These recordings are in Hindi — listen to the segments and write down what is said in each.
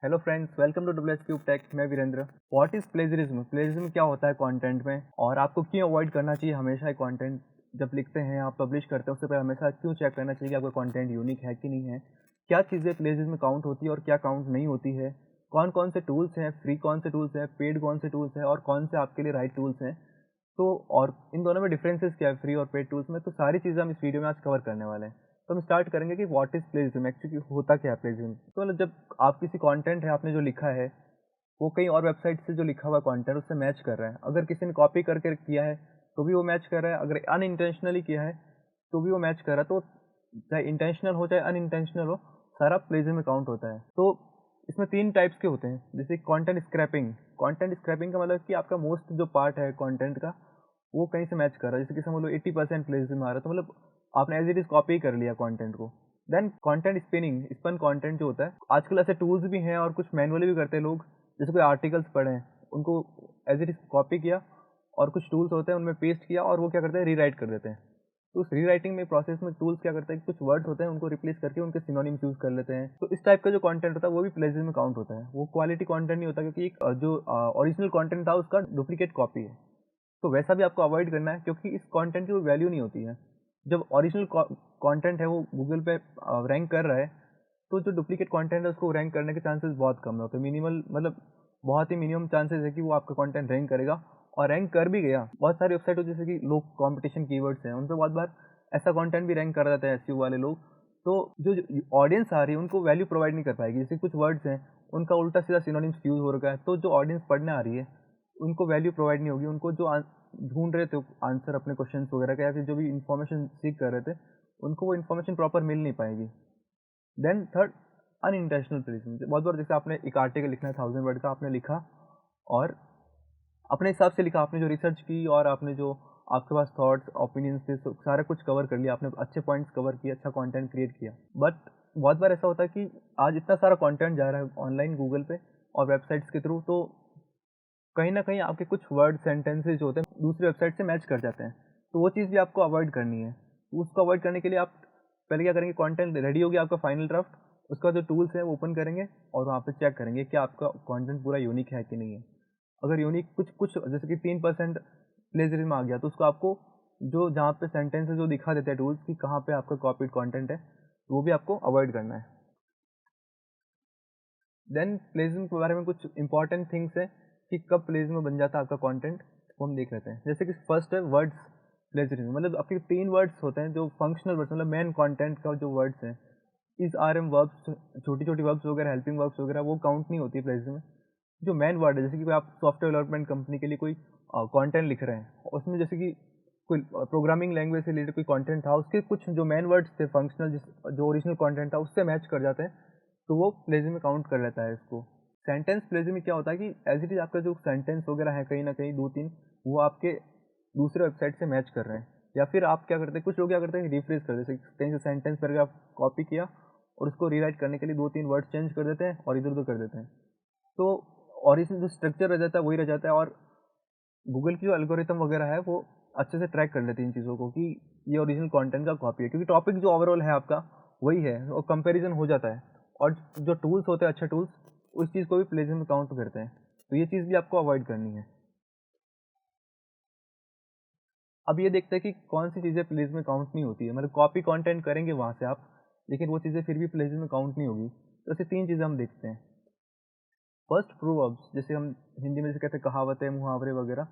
Hello friends, welcome to W S cube tech. मैं Virendra. What is plagiarism? Plagiarism क्या होता है कंटेंट में, और आपको क्यों अवॉइड करना चाहिए हमेशा ये कंटेंट जब लिखते हैं, आप पब्लिश करते हैं उससे पहले हमेशा क्यों चेक करना चाहिए कि आपका कंटेंट यूनिक है कि नहीं है। क्या चीज़ें प्लेजरिज्म में काउंट होती है और क्या काउंट नहीं होती है। कौन कौन से टूल्स हैं, फ्री कौन से टूल्स हैं, पेड कौन से टूल्स हैं, और कौन से आपके लिए राइट टूल्स हैं। तो और इन दोनों में डिफरेंसेस क्या है, फ्री और पेड टूल्स में। तो सारी चीज़ें हम इस वीडियो में आज कवर करने वाले हैं। तो हम स्टार्ट करेंगे कि व्हाट इज प्लेजरिज्म, एक्चुअली होता क्या है प्लेजरिज्म। तो मतलब जब आप किसी कंटेंट है, आपने जो लिखा है वो कहीं और वेबसाइट से जो लिखा हुआ कंटेंट उससे मैच कर रहा है। अगर किसी ने कॉपी करके किया है तो भी वो मैच कर रहा है, अगर अनइंटेंशनली किया है तो भी वो मैच कर रहा है। तो चाहे इंटेंशनल हो चाहे अनइंटेंशनल हो, सारा प्लेजरिज्म में काउंट होता है। तो इसमें तीन टाइप्स के होते हैं, जैसे कंटेंट स्क्रैपिंग। कंटेंट स्क्रैपिंग का मतलब कि आपका मोस्ट जो पार्ट है कंटेंट का वो कहीं से मैच कर रहा है। जैसे कि समझ लो 80% प्लेजरिज्म आ रहा है, तो मतलब आपने एज इट इज कॉपी कर लिया कंटेंट को। Then content spinning, spun content जो होता है, आजकल ऐसे टूल्स भी हैं और कुछ मैनुअली भी करते हैं लोग। जैसे कोई आर्टिकल्स पढ़े हैं, उनको एज इट इज कॉपी किया और कुछ टूल्स होते हैं उनमें पेस्ट किया और वो क्या करते हैं, रीराइट कर देते हैं। तो उस रीराइटिंग में प्रोसेस में टूल्स क्या करते हैं कि कुछ वर्ड्स होते हैं उनको रिप्लेस करके उनके सिनोनिम्स यूज कर लेते हैं। तो इस टाइप का जो कंटेंट होता है वो भी प्लेजरिज्म में काउंट होता है। वो क्वालिटी कंटेंट नहीं होता, क्योंकि एक जो ओरिजिनल कंटेंट था उसका डुप्लीकेट कॉपी है। तो वैसा भी आपको अवॉइड करना है, क्योंकि इस कंटेंट की कोई वैल्यू नहीं होती है। जब ओरिजिनल कंटेंट है वो गूगल पे रैंक कर रहा है, तो जो डुप्लीकेट कंटेंट है उसको रैंक करने के चांसेस बहुत कम होते हैं। मिनिमल मतलब बहुत ही मिनिमम चांसेस है कि वो आपका कंटेंट रैंक करेगा। और रैंक कर भी गया, बहुत सारी वेबसाइट हो जैसे कि लोग कंपटीशन कीवर्ड्स हैं उन पर बहुत बार ऐसा कंटेंट भी रैंक कर देते हैं एसईओ वाले लोग। तो जो ऑडियंस आ रही है उनको वैल्यू प्रोवाइड नहीं कर पाएगी। जैसे कुछ वर्ड्स हैं उनका उल्टा सीधा सिनोनिम्स यूज हो रखा है, तो जो ऑडियंस पढ़ने आ रही है उनको वैल्यू प्रोवाइड नहीं होगी। उनको जो ढूंढ रहे थे आंसर अपने क्वेश्चन वगैरह का, या फिर जो भी इन्फॉर्मेशन सीख कर रहे थे, उनको वो इन्फॉर्मेशन प्रॉपर मिल नहीं पाएगी। Then third, unintentional placement. बहुत बार जैसे आपने एक आर्टिकल लिखना है 1000 वर्ड का, आपने लिखा और अपने हिसाब से लिखा, आपने जो रिसर्च की और आपने जो आपके पास थॉट्स ओपिनियंस थे सारा कुछ कवर कर लिया, आपने अच्छे पॉइंट्स कवर किए, अच्छा कंटेंट क्रिएट किया। बट बहुत बार ऐसा होता है कि आज इतना सारा कंटेंट जा रहा है ऑनलाइन गूगल पे और वेबसाइट्स के थ्रू, तो कहीं ना कहीं आपके कुछ वर्ड सेंटेंसेज जो होते हैं दूसरी वेबसाइट से मैच कर जाते हैं। तो वो चीज़ भी आपको अवॉइड करनी है। तो उसको अवॉइड करने के लिए आप पहले क्या करेंगे, कंटेंट रेडी हो गया आपका फाइनल ड्राफ्ट, उसका जो टूल्स है वो ओपन करेंगे और वहाँ पे चेक करेंगे कि आपका कंटेंट पूरा यूनिक है कि नहीं है। अगर यूनिक कुछ कुछ जैसे कि 3% प्लेजरिज्म आ गया, तो उसको आपको जो जहाँ पे सेंटेंसेस जो दिखा देते हैं टूल्स कि कहाँ पे आपका कॉपीड कंटेंट है, वो भी आपको अवॉइड करना है। देन प्लेजरिज्म के बारे में कुछ इंपॉर्टेंट थिंग्स है कि कब प्लेजरिज्म बन जाता है आपका कंटेंट, वो हम देख लेते हैं। जैसे कि फर्स्ट है वर्ड्स प्लेजरिज्म। मतलब आपके 3 वर्ड्स होते हैं जो फंक्शनल वर्ड्स, मतलब मेन कंटेंट का जो वर्ड्स हैं, इज आर एम वर्ब्स, छोटी छोटी वर्ब्स वगैरह, हेल्पिंग वर्ब्स वगैरह, वो काउंट नहीं होती है प्लेजरिज्म में। जो मेन वर्ड है, जैसे कि कोई आप सॉफ्टवेयर डेवलपमेंट कंपनी के लिए कोई कंटेंट लिख रहे हैं, उसमें जैसे कि कोई प्रोग्रामिंग लैंग्वेज से रिलेटेड कोई कंटेंट था, उसके कुछ जो मेन वर्ड्स थे फंक्शनल, जो ओरिजिनल कंटेंट था उससे मैच कर जाते हैं, तो वो प्लेजरिज्म में काउंट कर लेता है इसको। सेंटेंस प्लेजरिज्म में क्या होता है कि एज इट इज आपका जो सेंटेंस वगैरह है कहीं ना कहीं 2-3 वो आपके दूसरे वेबसाइट से मैच कर रहे हैं। या फिर आप क्या करते हैं, कुछ लोग क्या करते हैं, रिफ्रेश कर देते हैं, कहीं से सेंटेंस पैराग्राफ कॉपी किया और उसको रीराइट करने के लिए 2-3 वर्ड चेंज कर देते हैं और इधर उधर कर देते हैं। तो ओरिजिनल जो स्ट्रक्चर रह जाता है वही रह जाता है, और गूगल की जो एल्गोरिथम वगैरह है वो अच्छे से ट्रैक कर लेती है इन चीज़ों को कि ये ओरिजिनल कंटेंट का कॉपी है, क्योंकि टॉपिक जो ओवरऑल है आपका वही है और कंपैरिजन हो जाता है। और जो टूल्स होते हैं अच्छे टूल्स, उस चीज़ को भी प्लेजर में काउंट करते हैं। तो ये चीज़ भी आपको अवॉइड करनी है। अब ये देखते हैं कि कौन सी चीज़ें प्लेज में काउंट नहीं होती है। मतलब कॉपी कंटेंट करेंगे वहाँ से आप, लेकिन वो चीज़ें फिर भी प्लेज में काउंट नहीं होगी। तो ऐसे 3 चीज़ें हम देखते हैं। फर्स्ट, प्रोवर्ब्स, जैसे हम हिंदी में जैसे कहते हैं कहावतें, मुहावरे वगैरह।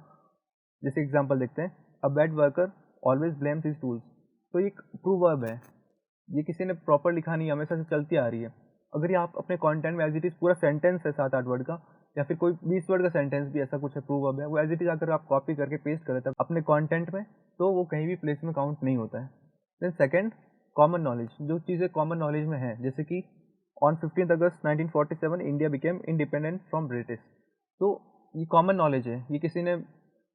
जैसे एग्जांपल देखते हैं, a bad worker always blames his tools. तो ये एक प्रोवर्ब है, ये किसी ने प्रॉपर लिखा नहीं है, हमेशा से चलती आ रही है। अगर ये आप अपने कंटेंट में एज इट इज पूरा सेंटेंस है 7-8 वर्ड का, या फिर कोई 20 वर्ड का सेंटेंस भी ऐसा कुछ है प्रोवर्ब है, वो एज इट इज अगर आप कॉपी करके पेस्ट कर देते हैं अपने कंटेंट में, तो वो कहीं भी प्लेस में काउंट नहीं होता है। Then second, common knowledge. जो चीज़ें कॉमन नॉलेज में है, जैसे कि on 15 August 1947 India became independent from British. तो ये कॉमन नॉलेज है, ये किसी ने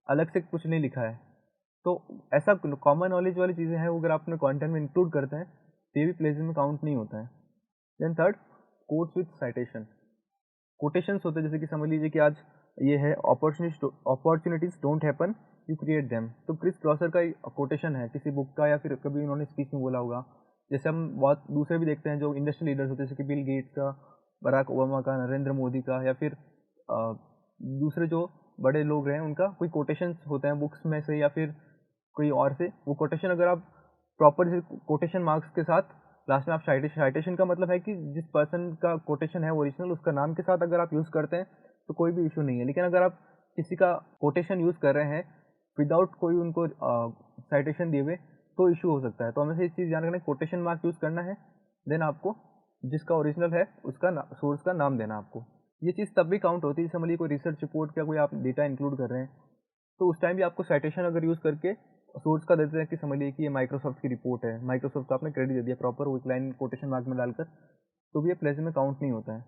अलग से कुछ नहीं लिखा है। तो ऐसा कॉमन नॉलेज वाली चीज़ें हैं, वो अगर आप अपने कंटेंट में इंक्लूड करते हैं तो ये भी प्लेजर में काउंट नहीं होता है। Then third, quotes with citation. Quotations होते हैं, जैसे कि समझ लीजिए कि आज ये है, opportunities don't happen, you create them. तो क्रिस क्रॉसर का कोटेशन है किसी बुक का, या फिर कभी उन्होंने स्पीच में बोला होगा। जैसे हम बहुत दूसरे भी देखते हैं जो इंडस्ट्रियल लीडर्स होते हैं, जैसे कि बिल गेट्स का, बराक ओबामा का, नरेंद्र मोदी का, या फिर दूसरे जो बड़े लोग रहे हैं उनका कोई कोटेशंस होते हैं बुक्स में से या फिर कोई और से, वो कोटेशन अगर आप प्रॉपर जैसे कोटेशन मार्क्स के साथ लास्ट में आप साइटेशन का मतलब है कि जिस पर्सन का कोटेशन है ओरिजिनल उसका नाम के साथ अगर आप यूज़ करते हैं तो कोई भी इशू नहीं है। लेकिन अगर आप किसी का कोटेशन यूज़ कर रहे हैं विदाउट कोई उनको साइटेशन दिए हुए तो इशू हो सकता है। तो हमें से इस चीज़ ध्यान रखना है, कोटेशन मार्क यूज़ करना है, देन आपको जिसका ओरिजिनल है उसका सोर्स का नाम देना आपको। ये चीज़ तब भी काउंट होती है समझ लीजिए कोई रिसर्च रिपोर्ट या कोई आप डेटा इंक्लूड कर रहे हैं तो उस टाइम भी आपको साइटेशन अगर यूज़ करके सोर्स का देते हैं कि समझ लीजिए कि ये माइक्रोसॉफ्ट की रिपोर्ट है, माइक्रोसॉफ्ट को आपने क्रेडिट दे दिया प्रॉपर वो एक लाइन कोटेशन मार्क में डालकर, तो भी ये प्लेजर में काउंट नहीं होता है।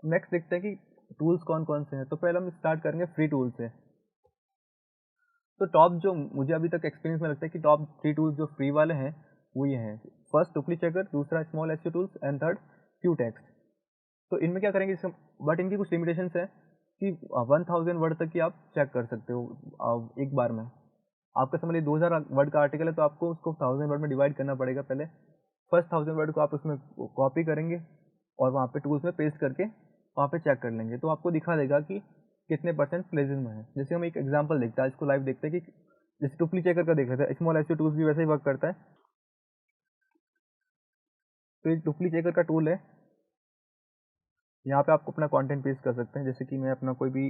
नेक्स्ट देखते हैं कि टूल्स कौन कौन से हैं। तो पहले हम स्टार्ट करेंगे फ्री टूल से। तो टॉप जो मुझे अभी तक एक्सपीरियंस में लगता है कि टॉप 3 टूल्स जो फ्री वाले हैं वो ये हैं। फर्स्ट डुप्ली चेकर, दूसरा small SEO tools and third Q text. तो इनमें क्या करेंगे बट इनकी कुछ लिमिटेशंस है कि 1000 वर्ड तक की आप चेक कर सकते हो एक बार में। आपका समझ लीजिए 2000 वर्ड का आर्टिकल है तो आपको उसको 1000 वर्ड में डिवाइड करना पड़ेगा। पहले फर्स्ट 1000 वर्ड को आप उसमें कॉपी करेंगे और वहाँ पे टूल्स में पेस्ट करके वहाँ पे चेक कर लेंगे तो आपको दिखा देगा कि कितने परसेंट प्लेजिज्म है। जैसे हम एक एग्जांपल देखते हैं, इसको लाइव देखते हैं कि जैसे डुप्ली चेकर का देख रहे थे, स्मॉल एसईओ टूल्स भी वैसे ही वर्क करता है। तो एक डुप्ली चेकर का टूल है, यहाँ पे आप अपना कंटेंट पेस्ट कर सकते हैं। जैसे कि मैं अपना कोई भी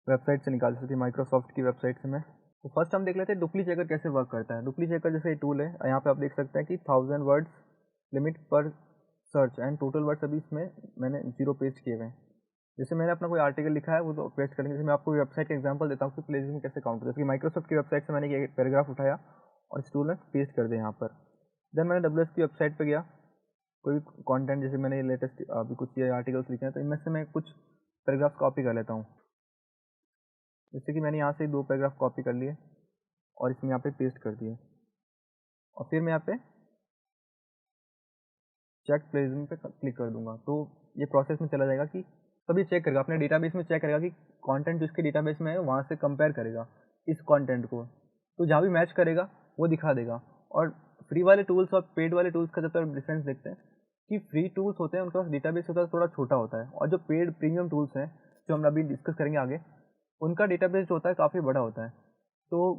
वेबसाइट से निकाल सकती हूँ, माइक्रोसॉफ्ट की वेबसाइट से मैं। तो फर्स्ट हम देख लेते हैं डुप्ली चेकर कैसे वर्क करता है। डुप्ली चेकर जैसे टूल है, यहाँ पे आप देख सकते हैं कि 1000 वर्ड्स लिमिट पर सर्च एंड टोटल वर्ड्स अभी इसमें मैंने 0 पेस्ट किए हुए हैं। जैसे मैंने अपना कोई आर्टिकल लिखा है वो तो पेस्ट करेंगे। जैसे मैं आपको वेबसाइट का एग्जांपल देता हूँ कि प्लेजिज्म कैसे काउंट होता है। जैसे माइक्रोसॉफ्ट की वेबसाइट से मैंने एक पैराग्राफ उठाया और इस टूल में पेस्ट कर दिया यहाँ पर। देन मैंने डब्ल्यूएस की वेबसाइट पर गया, कोई भी कॉन्टेंट जैसे मैंने लेटेस्ट अभी कुछ ये आर्टिकल्स लिखे हैं तो इनमें से मैं कुछ पैराग्राफ कॉपी कर लेता हूँ। जैसे कि मैंने यहाँ से 2 पैराग्राफ कॉपी कर लिए और इसमें यहाँ पे पेस्ट कर दिए और फिर मैं यहाँ पे चेक प्लेजिज्म पे क्लिक कर दूंगा तो ये प्रोसेस में चला जाएगा कि तब ये चेक करेगा अपने डेटाबेस में, चेक करेगा कि कंटेंट जिसके डेटाबेस में है वहाँ से कंपेयर करेगा इस कंटेंट को, तो जहाँ भी मैच करेगा वो दिखा देगा। और फ्री वाले टूल्स और पेड वाले टूल्स का जब तक डिफरेंस देखते हैं कि फ्री टूल्स होते हैं उनका डेटाबेस होता है थोड़ा छोटा होता है, और जो पेड प्रीमियम टूल्स हैं जो हम अभी डिस्कस करेंगे आगे उनका डेटाबेस जो होता है काफ़ी बड़ा होता है। तो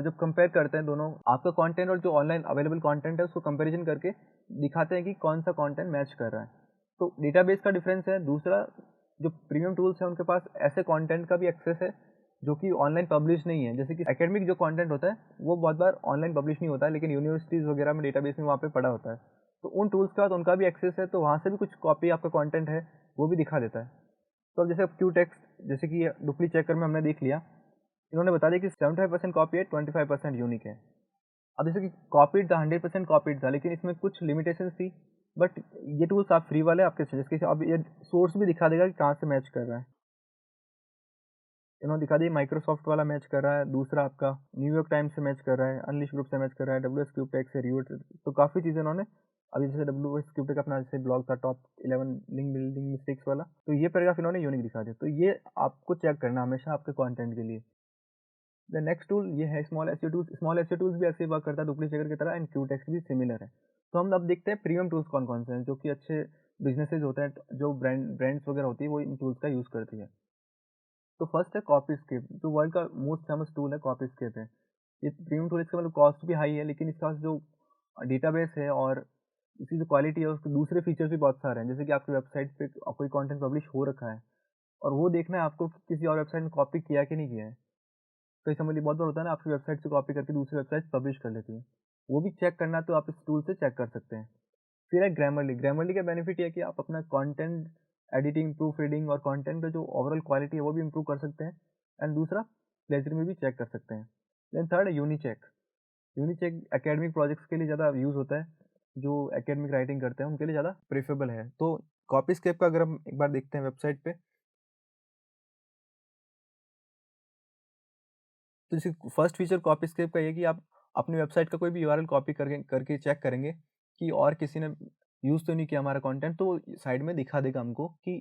जब कंपेयर करते हैं दोनों आपका कंटेंट और जो ऑनलाइन अवेलेबल कंटेंट है उसको कंपैरिजन करके दिखाते हैं कि कौन सा कंटेंट मैच कर रहा है। तो डेटाबेस का डिफरेंस है। दूसरा जो प्रीमियम टूल्स है उनके पास ऐसे कंटेंट का भी एक्सेस है जो कि ऑनलाइन पब्लिश नहीं है। जैसे कि एकेडमिक जो कंटेंट होता है वो बहुत बार ऑनलाइन पब्लिश नहीं होता है, लेकिन यूनिवर्सिटीज़ वगैरह में डेटाबेस में वहाँ पे पड़ा होता है। तो उन टूल्स के बाद उनका भी एक्सेस है तो वहाँ से भी कुछ कॉपी आपका कंटेंट है वो भी दिखा देता है। तो अब जैसे क्यू टेक्स्ट जैसे कि डुप्ली चेकर में हमने देख लिया, इन्होंने बता दिया कि 75% कॉपी है, 25% यूनिक है। अब जैसे कि कॉपीड था, 100% कॉपीड था, लेकिन इसमें कुछ लिमिटेशंस थी। बट ये टूल्स आप फ्री वाले आपके जैसे अब ये सोर्स भी दिखा देगा कि कहाँ से मैच कर रहा है। इन्होंने दिखा दिया माइक्रोसॉफ्ट वाला मैच कर रहा है, दूसरा आपका न्यूयॉर्क टाइम्स से मैच कर रहा है, अनलिश ग्रुप से मैच कर रहा है, डब्ल्यू एस क्यूब टेक से, रिवोट। तो काफ़ी चीज़ें इन्होंने अभी जैसे डब्ल्यू एस क्यूब टेक अपना जैसे ब्लॉग था टॉप 11 लिंक बिल्डिंग मिस्टेक्स वाला, तो ये पैराग्राफ इन्होंने यूनिक दिखा दिया। तो ये आपको चेक करना हमेशा आपके कंटेंट के लिए। द नेक्स्ट टूल ये है small SEO tools. Small SEO tools भी ऐसे ही वर्क करता है डुप्ली चेकर की तरह, एंड क्यू टेक्स्ट भी सिमिलर है। तो हम अब देखते हैं प्रीमियम टूल्स कौन कौन से हैं जो कि अच्छे बिजनेसेस होते हैं, जो ब्रांड्स वगैरह होती है वो इन टूल्स का यूज़ करती है। तो फर्स्ट है कॉपीस्केप, जो वर्ल्ड का मोस्ट फेमस टूल है कॉपीस्केप है। ये प्रीमियम टूल, इसका मतलब कॉस्ट भी हाई है, लेकिन इसका जो डेटाबेस है और इसकी जो क्वालिटी है उसके दूसरे फीचर्स भी बहुत सारे हैं। जैसे कि आपकी वेबसाइट पे कोई कंटेंट पब्लिश हो रखा है और वो देखना है आपको कि किसी और वेबसाइट में कॉपी किया कि नहीं किया है। तो समझ लीजिए बहुत बार होता है ना, आपकी वेबसाइट से कॉपी करके दूसरी वेबसाइट पब्लिश कर लेती है, वो भी चेक करना है तो आप इस टूल से चेक कर सकते हैं। फिर है ग्रामरली। ग्रामरली का बेनिफिट ये है कि आप अपना कंटेंट एडिटिंग, प्रूफ रीडिंग और कंटेंट का जो ओवरऑल क्वालिटी है वो भी इंप्रूव कर सकते हैं। एंड दूसरा प्लेजर में भी चेक कर सकते हैं। देन थर्ड है यूनिचेक। यूनिचेक एकेडमिक प्रोजेक्ट्स के लिए ज़्यादा यूज़ होता है, जो एकेडमिक राइटिंग करते हैं उनके लिए ज़्यादा प्रेफरेबल है। तो कॉपीस्केप का अगर हम एक बार देखते हैं वेबसाइट पे, तो जैसे फर्स्ट फीचर कॉपीस्केप का ये है कि आप अपनी वेबसाइट का कोई भी यूआरएल कॉपी करके करके चेक करेंगे कि और किसी ने यूज़ तो नहीं किया हमारा कंटेंट, तो साइड में दिखा देगा हमको कि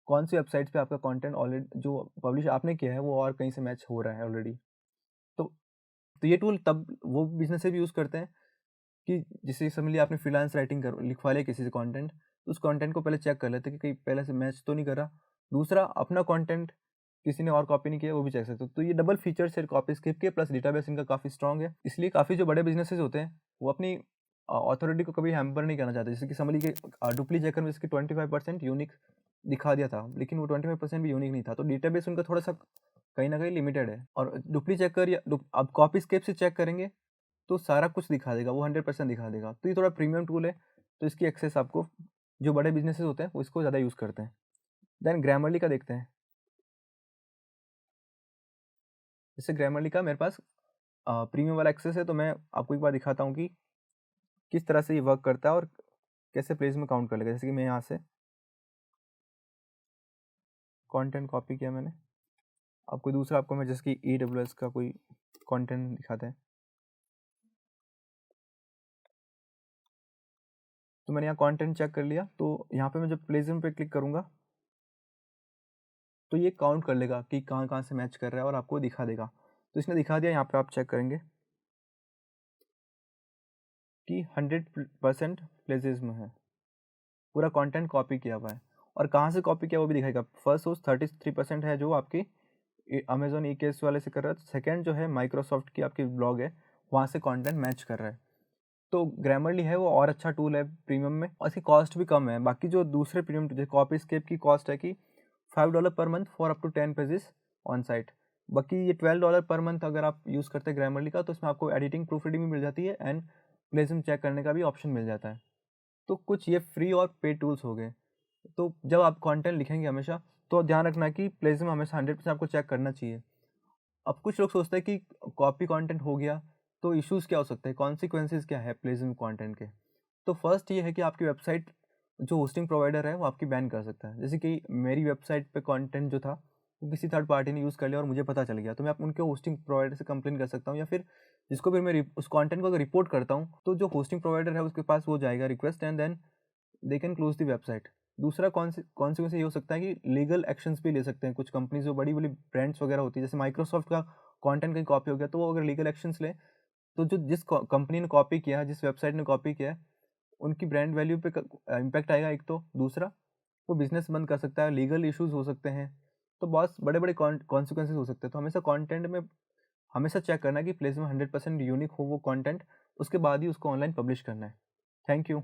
कौन सी वेबसाइट्स पे आपका कंटेंट ऑलरेडी जो पब्लिश आपने किया है वो और कहीं से मैच हो रहा है ऑलरेडी। तो तो ये टूल तब वो बिजनेस भी यूज़ करते हैं कि जैसे समझ लिया आपने फ्रीलांस राइटिंग कर लिखवा लिया किसी से कंटेंट, तो उस कंटेंट को पहले चेक कर लेते हैं कि कहीं पहले से मैच तो नहीं कर रहा। दूसरा, अपना कंटेंट किसी ने और कॉपी नहीं किया वो भी चेक सकते हो। तो ये डबल फीचर्स है कॉपी स्क्रिप्ट के, प्लस डेटाबेस इनका काफ़ी स्ट्रॉन्ग है। इसलिए काफ़ी जो बड़े बिजनेसेस होते हैं वो अपनी अथॉरिटी को कभी हैम्पर नहीं करना चाहते। जैसे कि समझ लीजिए डुप्ली चेकर में इसकी 25% यूनिक दिखा दिया था, लेकिन वो 25% भी यूनिक नहीं था, तो डेटाबेस उनका थोड़ा सा कहीं ना कहीं लिमिटेड है। और डुप्ली चेकर या आप कॉपी स्क्रिप्ट से चेक करेंगे तो सारा कुछ दिखा देगा, वो 100% दिखा देगा। तो ये थोड़ा प्रीमियम टूल है, तो इसकी एक्सेस आपको जो बड़े बिजनेसेस होते हैं वो इसको ज़्यादा यूज़ करते हैं। देन ग्रामरली का देखते हैं। जैसे ग्रामरली का मेरे पास प्रीमियम वाला एक्सेस है, तो मैं आपको एक बार दिखाता हूँ कि किस तरह से ये वर्क करता है और कैसे प्लेस में काउंट कर लेगा। जैसे कि मैं यहाँ से कंटेंट कॉपी किया मैंने, अब कोई दूसरा आपको मैं जैसे कि AWS का कोई कंटेंट दिखाते हैं, तो मैंने यहाँ कंटेंट चेक कर लिया। तो यहाँ पे मैं जब प्लेसमेंट पे क्लिक करूँगा तो ये काउंट कर लेगा कि कहाँ कहाँ से मैच कर रहा है और आपको दिखा देगा। तो इसने दिखा दिया, यहाँ पे आप चेक करेंगे कि 100% प्लेजिज्म है, पूरा कंटेंट कॉपी किया हुआ है। और कहाँ से कॉपी किया वो भी दिखाएगा। फर्स्ट सोर्स 33% है जो आपकी अमेजोन EKS वाले से कर रहा है। सेकेंड जो है माइक्रोसॉफ्ट की आपकी ब्लॉग है, वहाँ से कंटेंट मैच कर रहा है। तो ग्रामरली है वो और अच्छा टूल है प्रीमियम में, और इसकी कॉस्ट भी कम है। बाकी जो दूसरे प्रीमियम जैसे कॉपी स्केप की कॉस्ट है कि $5 पर month for up to 10 pages on site. बाकी ये $12 पर मंथ अगर आप यूज़ करते हैं ग्रामरली का, तो इसमें आपको एडिटिंग प्रूफ रीडिंग भी मिल जाती है एंड प्लेसमेंट चेक करने का भी ऑप्शन मिल जाता है। तो कुछ ये फ्री और पेड टूल्स हो गए। तो जब आप कंटेंट लिखेंगे हमेशा तो ध्यान रखना कि प्लेसमेंट हमेशा 100% आपको चेक करना चाहिए। अब कुछ लोग सोचते हैं कि कॉपी कंटेंट हो गया तो इश्यूज़ क्या हो सकते हैं, कॉन्सिक्वेंसेस क्या है प्लेसमेंट कंटेंट के। तो फर्स्ट ये है कि आपकी वेबसाइट जो होस्टिंग प्रोवाइडर है वो आपकी बैन कर सकता है। जैसे कि मेरी वेबसाइट पे कंटेंट जो था वो किसी थर्ड पार्टी ने यूज़ कर लिया और मुझे पता चल गया, तो मैं उनके होस्टिंग प्रोवाइडर से कंप्लेन कर सकता हूँ, या फिर जिसको भी मैं उस कंटेंट को अगर रिपोर्ट करता हूँ तो जो होस्टिंग प्रोवाइडर है उसके पास वो जाएगा request and then they can close the website. दूसरा कॉन्सिक्वेंस ये हो सकता है कि लीगल एक्शंस भी ले सकते हैं कुछ कंपनीज जो बड़ी बड़ी ब्रांड्स वगैरह होती है। जैसे माइक्रोसॉफ्ट का कंटेंट कहीं कॉपी हो गया तो वो अगर लीगल एक्शंस ले तो जो जिस कंपनी ने कॉपी किया है, जिस वेबसाइट ने कॉपी किया है, उनकी ब्रांड वैल्यू पे इम्पैक्ट आएगा एक तो। दूसरा, वो बिजनेस बंद कर सकता है, लीगल इश्यूज हो सकते हैं, तो बहुत बड़े बड़े कॉन्सिक्वेंसेज हो सकते हैं। तो हमेशा कंटेंट में हमेशा चेक करना है कि प्लेस में 100% यूनिक हो वो कंटेंट, उसके बाद ही उसको ऑनलाइन पब्लिश करना है। Thank you.